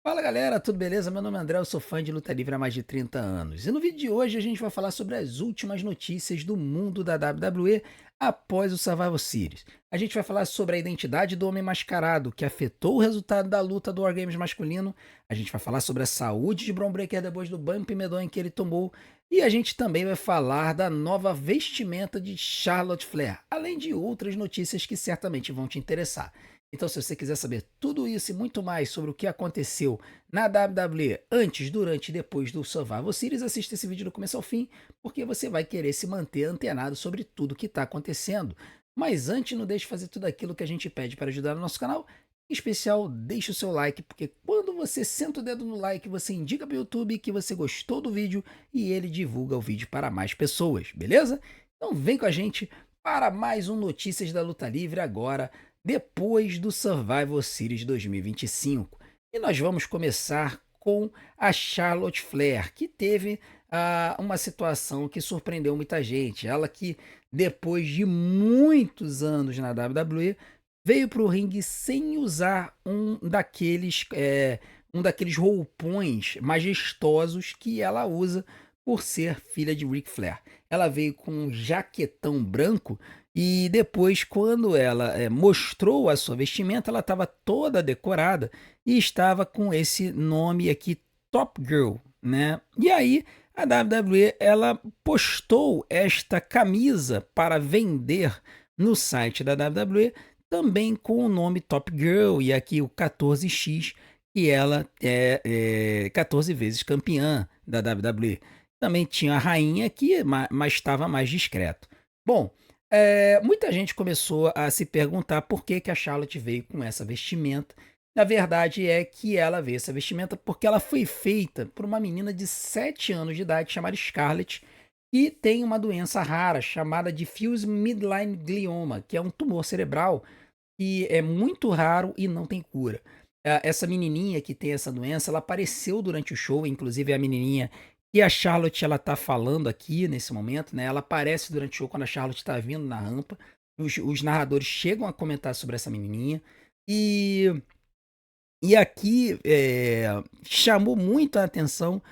Fala galera, tudo beleza? Meu nome é André, eu sou fã de luta livre há mais de 30 anos. E no vídeo de hoje a gente vai falar sobre as últimas notícias do mundo da WWE após o Survivor Series. A gente vai falar sobre a identidade do Homem Mascarado, que afetou o resultado da luta do Wargames masculino. A gente vai falar sobre a saúde de Bron Breakker depois do bump medonho que ele tomou. E a gente também vai falar da nova vestimenta de Charlotte Flair, além de outras notícias que certamente vão te interessar. Então, se você quiser saber tudo isso e muito mais sobre o que aconteceu na WWE antes, durante e depois do Survival Series, assista esse vídeo do começo ao fim, porque você vai querer se manter antenado sobre tudo que está acontecendo. Mas antes, não deixe de fazer tudo aquilo que a gente pede para ajudar o nosso canal. Em especial, deixe o seu like, porque quando você senta o dedo no like, você indica para o YouTube que você gostou do vídeo e ele divulga o vídeo para mais pessoas, beleza? Então vem com a gente para mais um Notícias da Luta Livre agora, depois do Survivor Series 2025. E nós vamos começar com a Charlotte Flair, que teve uma situação que surpreendeu muita gente. Ela que, depois de muitos anos na WWE, veio para o ringue sem usar um daqueles roupões majestosos que ela usa por ser filha de Ric Flair. Ela veio com um jaquetão branco e depois, quando ela mostrou a sua vestimenta, ela estava toda decorada e estava com esse nome aqui, Top Girl, né? E aí a WWE ela postou esta camisa para vender no site da WWE, também com o nome Top Girl e aqui o 14X, que ela é 14 vezes campeã da WWE. Também tinha a rainha aqui, mas estava mais discreto. Bom, muita gente começou a se perguntar por que, que a Charlotte veio com essa vestimenta. Na verdade, é que ela veio essa vestimenta porque ela foi feita por uma menina de 7 anos de idade chamada Scarlett e tem uma doença rara chamada Diffuse Midline Glioma, que é um tumor cerebral que é muito raro e não tem cura. Essa menininha que tem essa doença, ela apareceu durante o show, inclusive é a menininha que a Charlotte ela tá falando aqui nesse momento, né? Ela aparece durante o show quando a Charlotte tá vindo na rampa. Os narradores chegam a comentar sobre essa menininha. E, e aqui chamou muito a atenção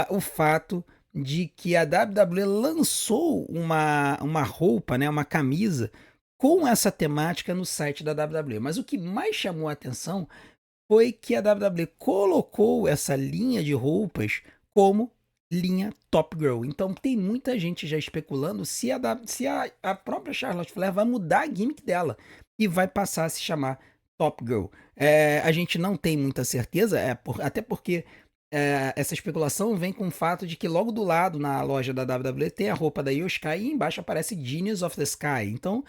o fato de que a WWE lançou uma roupa, né, uma camisa com essa temática no site da WWE. Mas o que mais chamou a atenção foi que a WWE colocou essa linha de roupas como linha Top Girl. Então tem muita gente já especulando se a própria Charlotte Flair vai mudar a gimmick dela e vai passar a se chamar Top Girl. A gente não tem muita certeza, até porque essa especulação vem com o fato de que logo do lado, na loja da WWE, tem a roupa da Io Sky e embaixo aparece Genius of the Sky. Então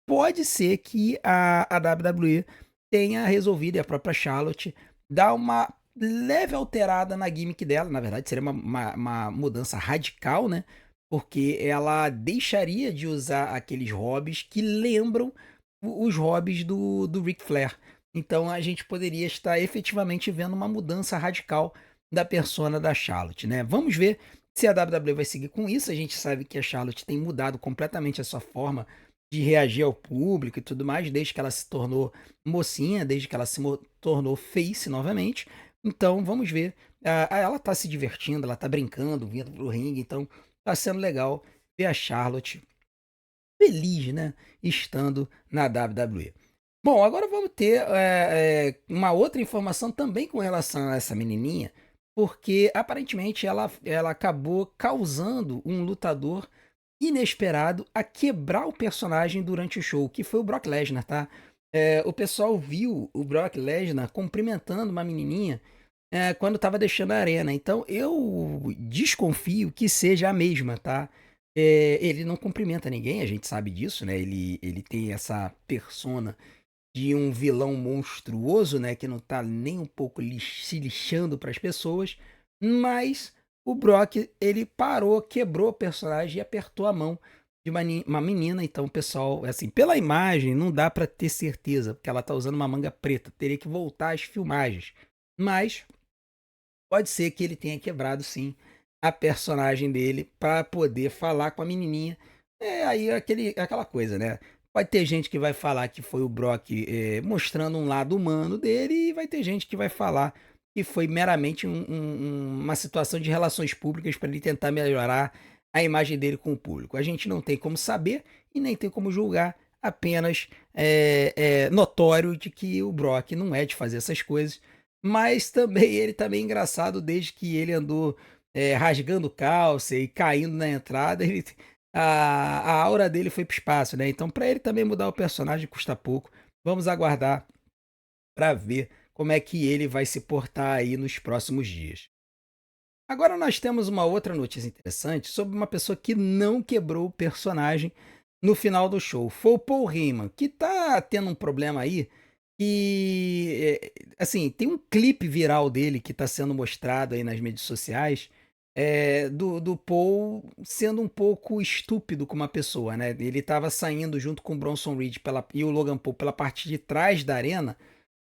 pode ser que a WWE tenha resolvido, e a própria Charlotte, dar uma leve alterada na gimmick dela. Na verdade, seria uma mudança radical, né? Porque ela deixaria de usar aqueles hobbies que lembram os hobbies do Ric Flair. Então a gente poderia estar efetivamente vendo uma mudança radical da persona da Charlotte, né? Vamos ver se a WWE vai seguir com isso. A gente sabe que a Charlotte tem mudado completamente a sua forma de reagir ao público e tudo mais, desde que ela se tornou mocinha, desde que ela tornou face novamente. Então, vamos ver. Ela tá se divertindo, ela tá brincando, vindo pro ringue, então tá sendo legal ver a Charlotte feliz, né, estando na WWE. Bom, agora vamos ter uma outra informação também com relação a essa menininha, porque aparentemente ela acabou causando um lutador inesperado a quebrar o personagem durante o show, que foi o Brock Lesnar, tá? O pessoal viu o Brock Lesnar cumprimentando uma menininha quando estava deixando a arena. Então eu desconfio que seja a mesma, tá? Ele não cumprimenta ninguém, a gente sabe disso, né? Ele tem essa persona de um vilão monstruoso, né, que não tá nem um pouco se lixando para as pessoas, mas o Brock, ele parou, quebrou o personagem e apertou a mão de uma menina, então o pessoal, assim, pela imagem não dá para ter certeza, porque ela tá usando uma manga preta, teria que voltar às filmagens, mas pode ser que ele tenha quebrado sim a personagem dele para poder falar com a menininha. Aí aquela coisa, né? Pode ter gente que vai falar que foi o Brock mostrando um lado humano dele e vai ter gente que vai falar que foi meramente uma situação de relações públicas para ele tentar melhorar a imagem dele com o público. A gente não tem como saber e nem tem como julgar, apenas é notório de que o Brock não é de fazer essas coisas, mas também ele tá meio engraçado desde que ele andou rasgando calça e caindo na entrada, a aura dele foi pro espaço, né? Então, para ele também mudar o personagem custa pouco. Vamos aguardar para ver como é que ele vai se portar aí nos próximos dias. Agora nós temos uma outra notícia interessante sobre uma pessoa que não quebrou o personagem no final do show. Foi o Paul Heyman, que tá tendo um problema aí que, assim, tem um clipe viral dele que tá sendo mostrado aí nas mídias sociais, do Paul sendo um pouco estúpido com uma pessoa, né? Ele tava saindo junto com o Bronson Reed e o Logan Paul pela parte de trás da arena,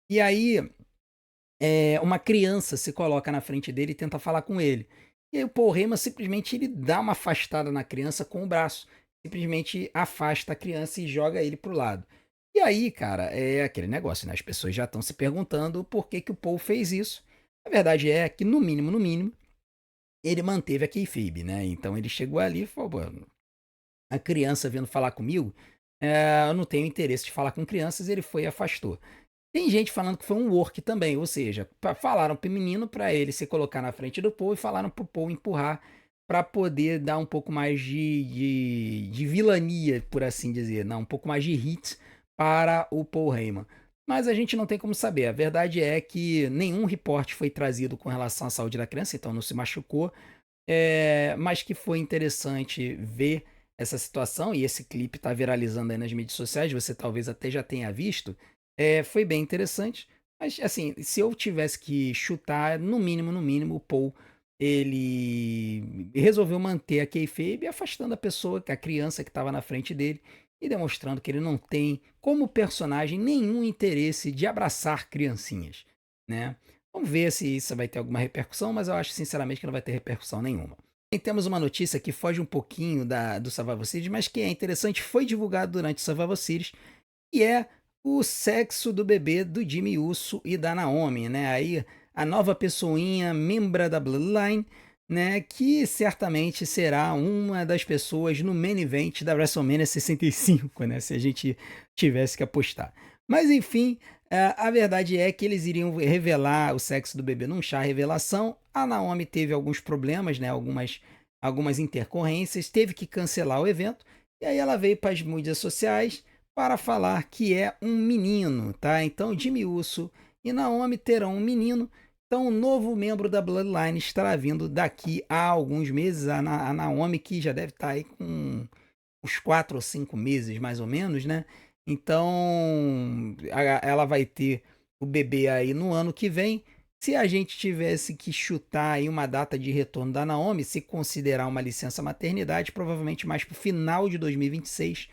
e aí uma criança se coloca na frente dele e tenta falar com ele. E aí o Paul Heyman simplesmente ele dá uma afastada na criança com o braço. Simplesmente afasta a criança e joga ele pro lado. E aí, cara, é aquele negócio, né? As pessoas já estão se perguntando por que que o Paul fez isso. A verdade é que, no mínimo, ele manteve a kayfabe, né? Então ele chegou ali e falou, "Pô, a criança vindo falar comigo, eu não tenho interesse de falar com crianças", ele foi e afastou. Tem gente falando que foi um work também, ou seja, falaram pro menino para ele se colocar na frente do Paul e falaram pro Paul empurrar para poder dar um pouco mais de vilania, por assim dizer, não, um pouco mais de hits para o Paul Heyman. Mas a gente não tem como saber. A verdade é que nenhum reporte foi trazido com relação à saúde da criança, então não se machucou. Mas que foi interessante ver essa situação, e esse clipe está viralizando aí nas mídias sociais, você talvez até já tenha visto. Foi bem interessante, mas assim, se eu tivesse que chutar, no mínimo, o Paul, ele resolveu manter a kayfabe, afastando a pessoa, a criança que estava na frente dele, e demonstrando que ele não tem, como personagem, nenhum interesse de abraçar criancinhas, né? Vamos ver se isso vai ter alguma repercussão, mas eu acho sinceramente que não vai ter repercussão nenhuma. E temos uma notícia que foge um pouquinho do Survival Series, mas que é interessante, foi divulgado durante o Survival Series, e é o sexo do bebê do Jimmy Uso e da Naomi, né? Aí a nova pessoinha, membra da Bloodline, né? Que certamente será uma das pessoas no main event da WrestleMania 65, né? Se a gente tivesse que apostar. Mas enfim, a verdade é que eles iriam revelar o sexo do bebê num chá revelação. A Naomi teve alguns problemas, né? Algumas intercorrências, teve que cancelar o evento. E aí ela veio para as mídias sociais para falar que é um menino, tá? Então Jimmy Uso e Naomi terão um menino. Então, um novo membro da Bloodline estará vindo daqui a alguns meses. A Naomi, que já deve estar aí com uns 4 ou 5 meses, mais ou menos, né? Então, ela vai ter o bebê aí no ano que vem. Se a gente tivesse que chutar aí uma data de retorno da Naomi, se considerar uma licença maternidade, provavelmente mais para o final de 2026,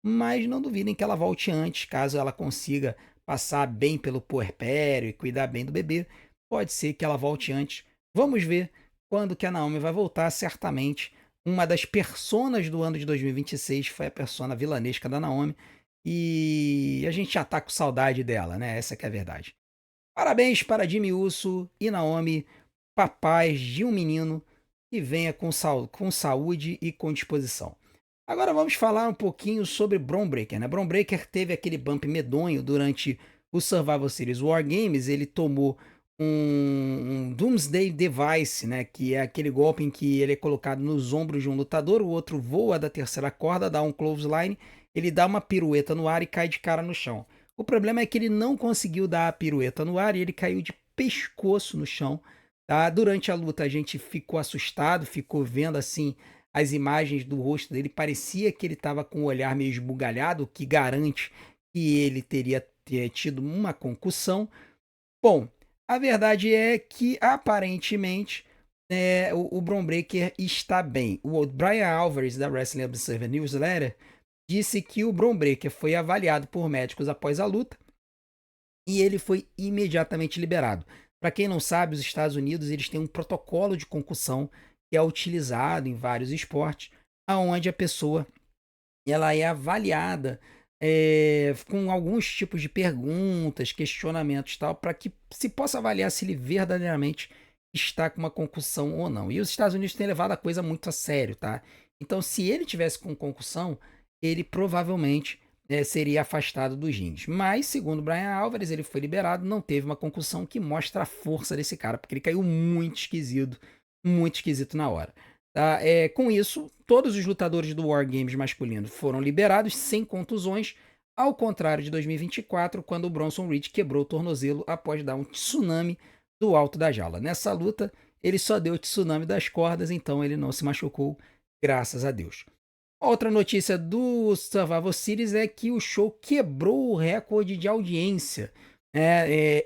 mas não duvidem que ela volte antes, caso ela consiga passar bem pelo puerpério e cuidar bem do bebê. Pode ser que ela volte antes. Vamos ver quando que a Naomi vai voltar. Certamente uma das personas do ano de 2026 foi a persona vilanesca da Naomi. E a gente já tá com saudade dela, né? Essa que é a verdade. Parabéns para Jimmy Uso e Naomi, papais de um menino que venha com saúde e com disposição. Agora vamos falar um pouquinho sobre Bron Breakker, né? Bron Breakker teve aquele bump medonho durante o Survival Series War Games. Ele tomou um Doomsday Device, né? Que é aquele golpe em que ele é colocado nos ombros de um lutador, o outro voa da terceira corda, dá um clothesline, ele dá uma pirueta no ar e cai de cara no chão. O problema é que ele não conseguiu dar a pirueta no ar e ele caiu de pescoço no chão. Tá? Durante a luta a gente ficou assustado, ficou vendo assim as imagens do rosto dele, parecia que ele estava com o olhar meio esbugalhado, o que garante que ele teria tido uma concussão. Bom, a verdade é que aparentemente o Bron Breakker está bem. O Brian Alvarez da Wrestling Observer Newsletter disse que o Bron Breakker foi avaliado por médicos após a luta e ele foi imediatamente liberado. Para quem não sabe, os Estados Unidos eles têm um protocolo de concussão que é utilizado em vários esportes, aonde a pessoa ela é avaliada com alguns tipos de perguntas, questionamentos e tal, para que se possa avaliar se ele verdadeiramente está com uma concussão ou não. E os Estados Unidos têm levado a coisa muito a sério, tá? Então, se ele tivesse com concussão, ele provavelmente seria afastado dos rings. Mas, segundo Brian Alvarez, ele foi liberado, não teve uma concussão, que mostra a força desse cara, porque ele caiu muito esquisito na hora. Tá? Com isso, todos os lutadores do War Games masculino foram liberados sem contusões, ao contrário de 2024, quando o Bronson Reed quebrou o tornozelo após dar um tsunami do alto da jaula. Nessa luta, ele só deu o tsunami das cordas, então ele não se machucou, graças a Deus. Outra notícia do Survivor Series é que o show quebrou o recorde de audiência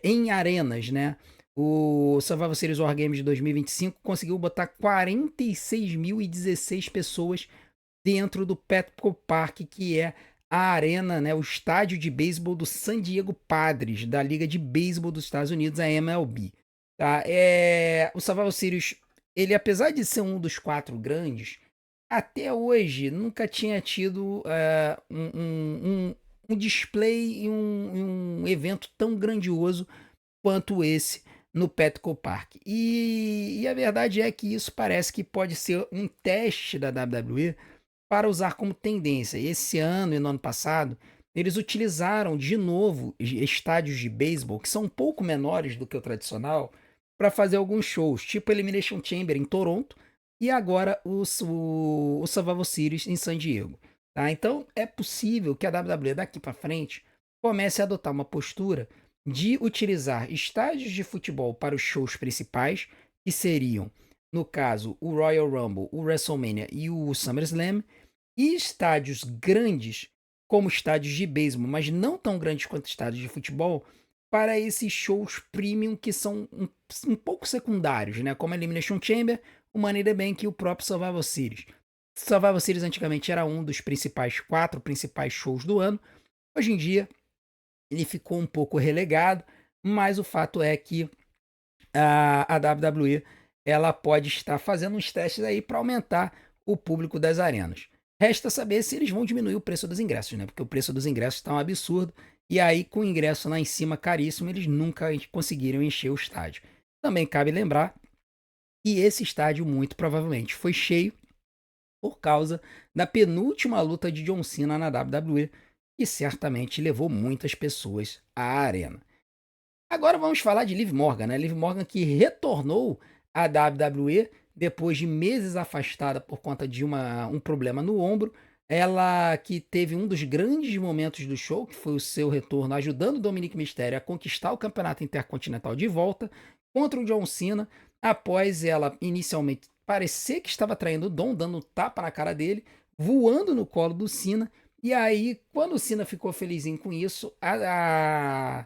em arenas, né? O Survivor Series War Games de 2025 conseguiu botar 46.016 pessoas dentro do Petco Park, que é a arena, né, o estádio de beisebol do San Diego Padres, da Liga de Beisebol dos Estados Unidos, a MLB. Tá? O Survivor Series, ele, apesar de ser um dos quatro grandes, até hoje nunca tinha tido um display e um evento tão grandioso quanto esse no Petco Park. E a verdade é que isso parece que pode ser um teste da WWE para usar como tendência. Esse ano e no ano passado, eles utilizaram de novo estádios de beisebol que são um pouco menores do que o tradicional para fazer alguns shows, tipo Elimination Chamber em Toronto e agora o Survivor Series em San Diego. Tá? Então é possível que a WWE daqui para frente comece a adotar uma postura de utilizar estádios de futebol para os shows principais, que seriam, no caso, o Royal Rumble, o WrestleMania e o SummerSlam, e estádios grandes, como estádios de beisebol, mas não tão grandes quanto estádios de futebol, para esses shows premium que são um pouco secundários, né? Como a Elimination Chamber, o Money in the Bank e o próprio Survivor Series. Survivor Series antigamente era um dos quatro principais shows do ano. Hoje em dia, ele ficou um pouco relegado, mas o fato é que a WWE ela pode estar fazendo uns testes aí para aumentar o público das arenas. Resta saber se eles vão diminuir o preço dos ingressos, né? Porque o preço dos ingressos está um absurdo. E aí, com o ingresso lá em cima caríssimo, eles nunca conseguiram encher o estádio. Também cabe lembrar que esse estádio, muito provavelmente, foi cheio por causa da penúltima luta de John Cena na WWE, que certamente levou muitas pessoas à arena. Agora vamos falar de Liv Morgan, né? Liv Morgan que retornou à WWE depois de meses afastada por conta de um problema no ombro. Ela que teve um dos grandes momentos do show, que foi o seu retorno ajudando o Dominic Mysterio a conquistar o campeonato intercontinental de volta contra o John Cena, após ela inicialmente parecer que estava traindo o Dom, dando um tapa na cara dele, voando no colo do Cena. E aí, quando o Cena ficou felizinho com isso, a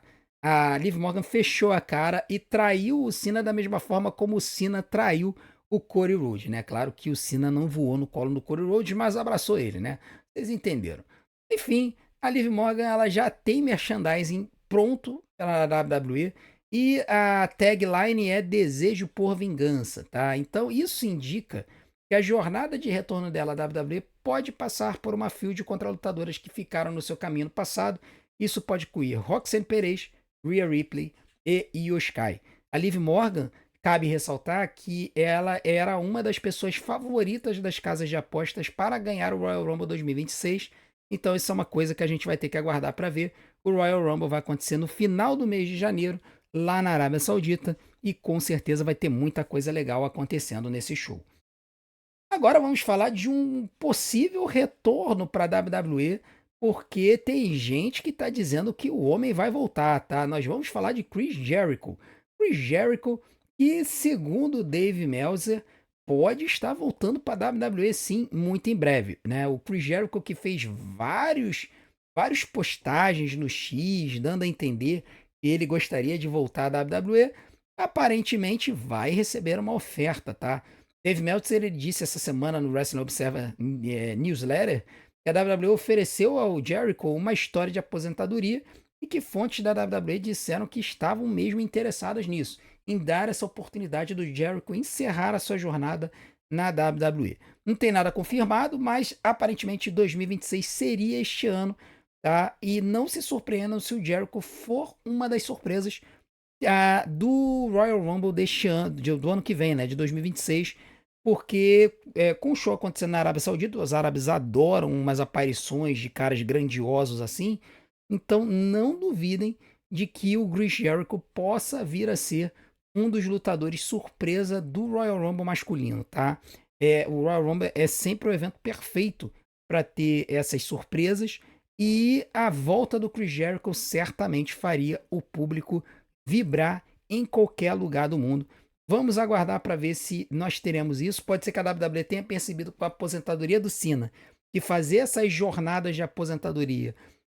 Liv Morgan fechou a cara e traiu o Cena da mesma forma como o Cena traiu o Cody Rhodes, né? Claro que o Cena não voou no colo do Cody Rhodes, mas abraçou ele, né? Vocês entenderam. Enfim, a Liv Morgan ela já tem merchandising pronto pela WWE e a tagline é Desejo por Vingança, tá? Então isso indica que a jornada de retorno dela à WWE pode passar por uma field contra lutadoras que ficaram no seu caminho no passado. Isso pode incluir Roxanne Perez, Rhea Ripley e Io Sky. A Liv Morgan, cabe ressaltar que ela era uma das pessoas favoritas das casas de apostas para ganhar o Royal Rumble 2026. Então isso é uma coisa que a gente vai ter que aguardar para ver. O Royal Rumble vai acontecer no final do mês de janeiro, lá na Arábia Saudita, e com certeza vai ter muita coisa legal acontecendo nesse show. Agora vamos falar de um possível retorno para a WWE, porque tem gente que está dizendo que o homem vai voltar, tá? Nós vamos falar de Chris Jericho. Chris Jericho, que segundo Dave Meltzer, pode estar voltando para a WWE sim, muito em breve, né? O Chris Jericho que fez vários postagens no X, dando a entender que ele gostaria de voltar à WWE, aparentemente vai receber uma oferta, tá? Dave Meltzer ele disse essa semana no Wrestling Observer Newsletter que a WWE ofereceu ao Jericho uma história de aposentadoria e que fontes da WWE disseram que estavam mesmo interessadas nisso, em dar essa oportunidade do Jericho encerrar a sua jornada na WWE. Não tem nada confirmado, mas aparentemente 2026 seria este ano tá? E não se surpreendam se o Jericho for uma das surpresas do Royal Rumble deste ano, do ano que vem, né? De 2026. Porque com o show acontecendo na Arábia Saudita, os árabes adoram umas aparições de caras grandiosos assim. Então não duvidem de que o Chris Jericho possa vir a ser um dos lutadores surpresa do Royal Rumble masculino, tá? O Royal Rumble é sempre o evento perfeito para ter essas surpresas e a volta do Chris Jericho certamente faria o público vibrar em qualquer lugar do mundo. Vamos aguardar para ver se nós teremos isso. Pode ser que a WWE tenha percebido com a aposentadoria do Cena que fazer essas jornadas de aposentadoria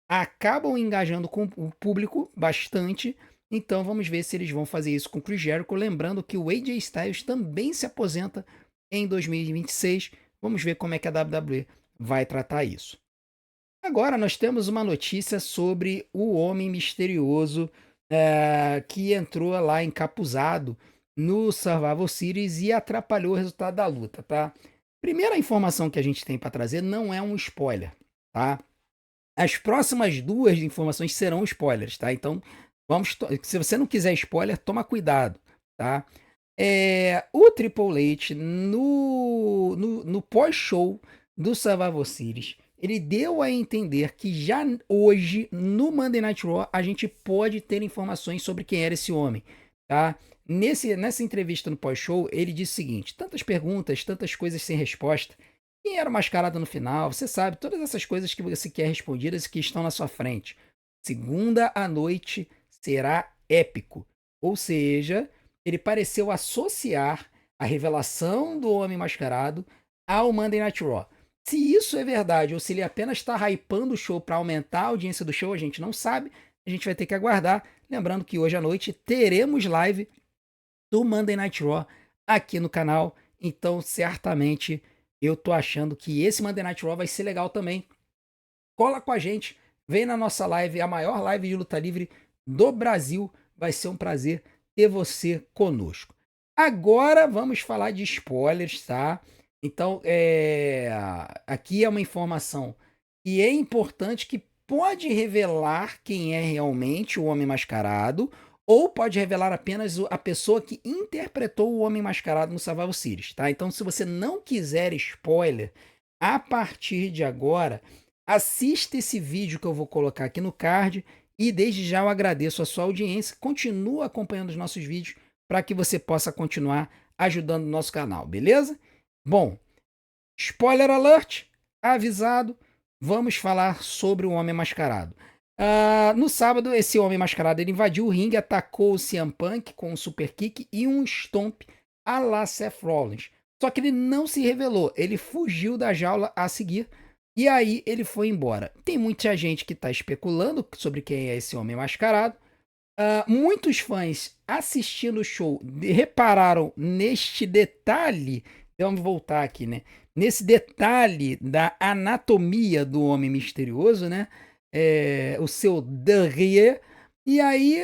acabam engajando com o público bastante. Então vamos ver se eles vão fazer isso com o Chris Jericho. Lembrando que o AJ Styles também se aposenta em 2026. Vamos ver como é que a WWE vai tratar isso. Agora nós temos uma notícia sobre o Homem Misterioso que entrou lá encapuzado no Survival Series e atrapalhou o resultado da luta, tá? Primeira informação que a gente tem para trazer não é um spoiler, tá? As próximas duas informações serão spoilers, tá? Então, se você não quiser spoiler, toma cuidado, tá? O Triple H, no pós-show do Survival Series, ele deu a entender que já hoje, no Monday Night Raw, a gente pode ter informações sobre quem era esse homem, tá? Nessa entrevista no pós-show, ele disse o seguinte: tantas perguntas, tantas coisas sem resposta. Quem era o mascarado no final? Você sabe, todas essas coisas que você quer respondidas e que estão na sua frente. Segunda à noite será épico. Ou seja, ele pareceu associar a revelação do Homem Mascarado ao Monday Night Raw. Se isso é verdade ou se ele apenas está hypando o show para aumentar a audiência do show, a gente não sabe. A gente vai ter que aguardar. Lembrando que hoje à noite teremos live do Monday Night Raw aqui no canal. Então, certamente, eu tô achando que esse Monday Night Raw vai ser legal também. Cola com a gente, vem na nossa live, a maior live de luta livre do Brasil. Vai ser um prazer ter você conosco. Agora vamos falar de spoilers, tá? Então, aqui é uma informação que é importante, que pode revelar quem é realmente o Homem Mascarado, ou pode revelar apenas a pessoa que interpretou o Homem Mascarado no Survival Series, tá? Então, se você não quiser spoiler, a partir de agora, assista esse vídeo que eu vou colocar aqui no card e desde já eu agradeço a sua audiência. Continua acompanhando os nossos vídeos para que você possa continuar ajudando o nosso canal, beleza? Bom, spoiler alert, avisado, vamos falar sobre o Homem Mascarado. No sábado, esse Homem Mascarado ele invadiu o ringue, atacou o CM Punk com um super kick e um stomp à la Seth Rollins. Só que ele não se revelou, ele fugiu da jaula a seguir e aí ele foi embora. Tem muita gente que está especulando sobre quem é esse Homem Mascarado. Muitos fãs assistindo o show repararam neste detalhe. Vamos voltar aqui, né? Nesse detalhe da anatomia do Homem Misterioso, né? O seu derrière. E aí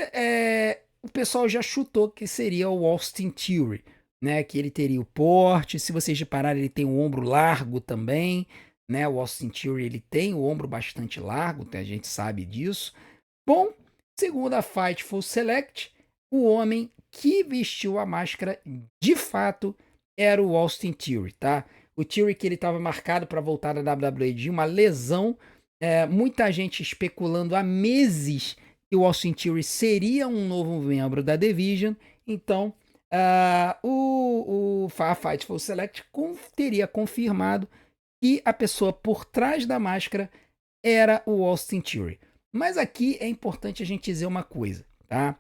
o pessoal já chutou que seria o Austin Theory, né? Que ele teria o porte. Se vocês repararem, ele tem o ombro largo também, né? O Austin Theory ele tem o ombro bastante largo, a gente sabe disso. Bom, segundo a Fightful Select, o homem que vestiu a máscara de fato era o Austin Theory, tá? O Theory que ele estava marcado para voltar da WWE de uma lesão. Muita gente especulando há meses que o Austin Theory seria um novo membro da Division. Então, a Fightful Select teria confirmado que a pessoa por trás da máscara era o Austin Theory. Mas aqui é importante a gente dizer uma coisa, tá?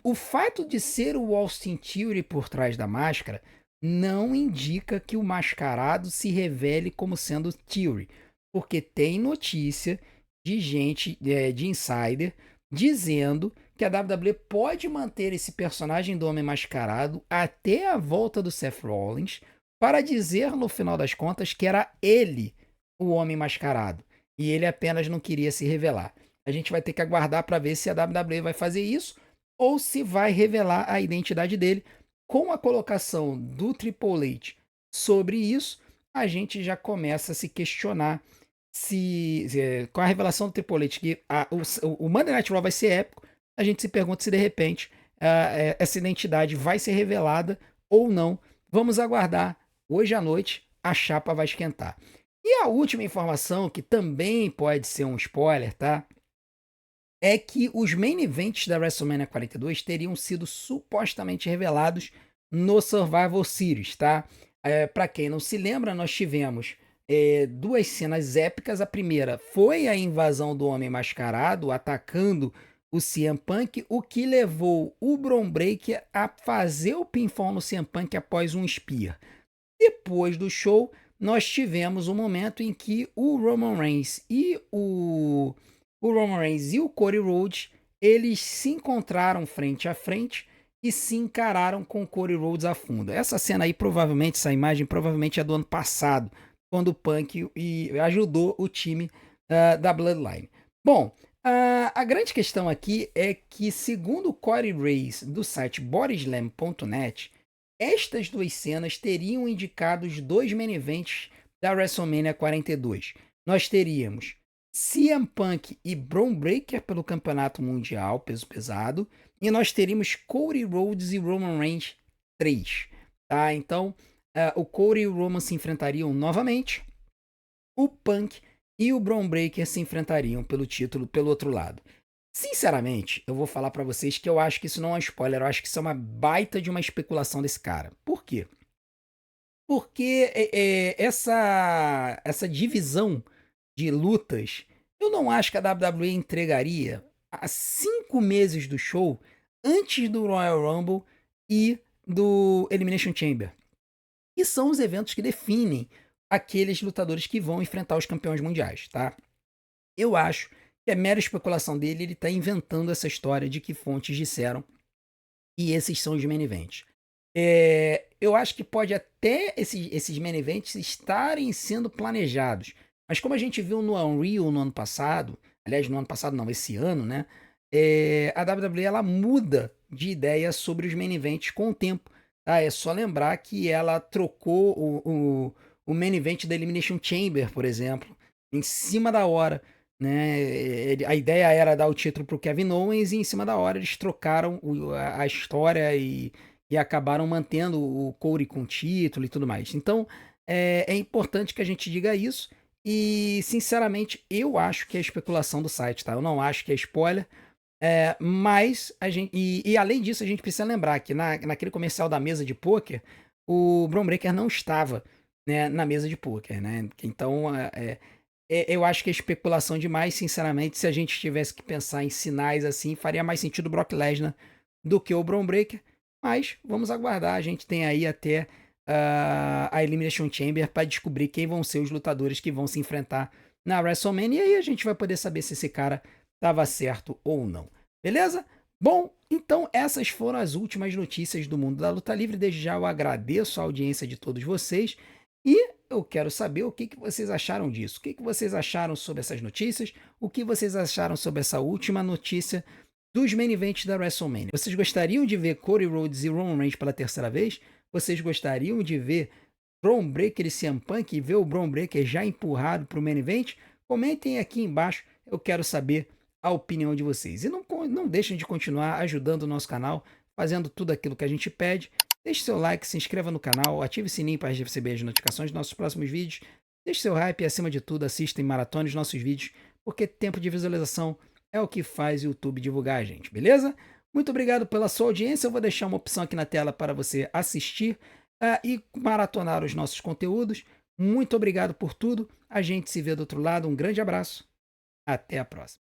O fato de ser o Austin Theory por trás da máscara não indica que o mascarado se revele como sendo Theory, porque tem notícia de gente, de insider, dizendo que a WWE pode manter esse personagem do Homem Mascarado até a volta do Seth Rollins para dizer no final das contas que era ele o Homem Mascarado e ele apenas não queria se revelar. A gente vai ter que aguardar para ver se a WWE vai fazer isso ou se vai revelar a identidade dele. Com a colocação do Triple H sobre isso, a gente já começa a se questionar com a revelação do Triple H que o Monday Night Raw vai ser épico, a gente se pergunta se de repente essa identidade vai ser revelada ou não. Vamos aguardar. Hoje à noite a chapa vai esquentar. E a última informação, que também pode ser um spoiler, tá? É que os main events da WrestleMania 42 teriam sido supostamente revelados no Survival Series, tá? Para quem não se lembra, nós tivemos duas cenas épicas. A primeira foi a invasão do Homem Mascarado atacando o CM Punk, o que levou o Bron Breakker a fazer o pinfall no CM Punk após um Spear. Depois do show, nós tivemos um momento em que o Roman Reigns e o Cody Rhodes, eles se encontraram frente a frente e se encararam com o Cody Rhodes a fundo. Essa cena aí, provavelmente, essa imagem provavelmente é do ano passado, quando o Punk ajudou o time da Bloodline. Bom, a grande questão aqui é que, segundo o Corey Reis, do site bodyslam.net, estas duas cenas teriam indicado os dois main events da WrestleMania 42. Nós teríamos CM Punk e Bron Breakker pelo Campeonato Mundial Peso Pesado, e nós teríamos Cody Rhodes e Roman Reigns 3. Tá? Então, o Cody e o Roman se enfrentariam novamente, o Punk e o Bron Breakker se enfrentariam pelo título pelo outro lado. Sinceramente, eu vou falar pra vocês que eu acho que isso não é um spoiler, eu acho que isso é uma baita de uma especulação desse cara. Por quê? Porque essa divisão de lutas, eu não acho que a WWE entregaria a 5 meses do show antes do Royal Rumble e do Elimination Chamber. E são os eventos que definem aqueles lutadores que vão enfrentar os campeões mundiais, tá? Eu acho que é mera especulação dele, ele tá inventando essa história de que fontes disseram e esses são os main events. Eu acho que pode até esses main events estarem sendo planejados. Mas como a gente viu no Unreal no ano passado, aliás, no ano passado não, esse ano, né? A WWE ela muda de ideia sobre os main events com o tempo. Tá? É só lembrar que ela trocou o main event da Elimination Chamber, por exemplo, em cima da hora. Né? A ideia era dar o título para o Kevin Owens e em cima da hora eles trocaram a história e acabaram mantendo o Cody com título e tudo mais. Então é importante que a gente diga isso e sinceramente eu acho que é especulação do site, tá? Eu não acho que é spoiler. Mas a gente e além disso a gente precisa lembrar que naquele comercial da mesa de pôquer o Bron Breakker não estava, né, na mesa de pôquer, né? Então eu acho que é especulação demais, sinceramente. Se a gente tivesse que pensar em sinais assim, faria mais sentido o Brock Lesnar do que o Bron Breakker. Mas vamos aguardar. A gente tem aí até a Elimination Chamber para descobrir quem vão ser os lutadores que vão se enfrentar na WrestleMania. E aí a gente vai poder saber se esse cara estava certo ou não. Beleza? Bom, então essas foram as últimas notícias do mundo da luta livre. Desde já eu agradeço a audiência de todos vocês. E eu quero saber o que vocês acharam disso. O que vocês acharam sobre essas notícias? O que vocês acharam sobre essa última notícia dos main events da WrestleMania? Vocês gostariam de ver Cody Rhodes e Roman Reigns pela terceira vez? Vocês gostariam de ver Bron Breakker e CM Punk e ver o Bron Breakker já empurrado para o main event? Comentem aqui embaixo, eu quero saber a opinião de vocês. E não deixem de continuar ajudando o nosso canal, fazendo tudo aquilo que a gente pede. Deixe seu like, se inscreva no canal, ative o sininho para receber as notificações dos nossos próximos vídeos. Deixe seu hype e, acima de tudo, assista em maratona os nossos vídeos, porque tempo de visualização é o que faz o YouTube divulgar a gente, beleza? Muito obrigado pela sua audiência. Eu vou deixar uma opção aqui na tela para você assistir e maratonar os nossos conteúdos. Muito obrigado por tudo. A gente se vê do outro lado. Um grande abraço. Até a próxima.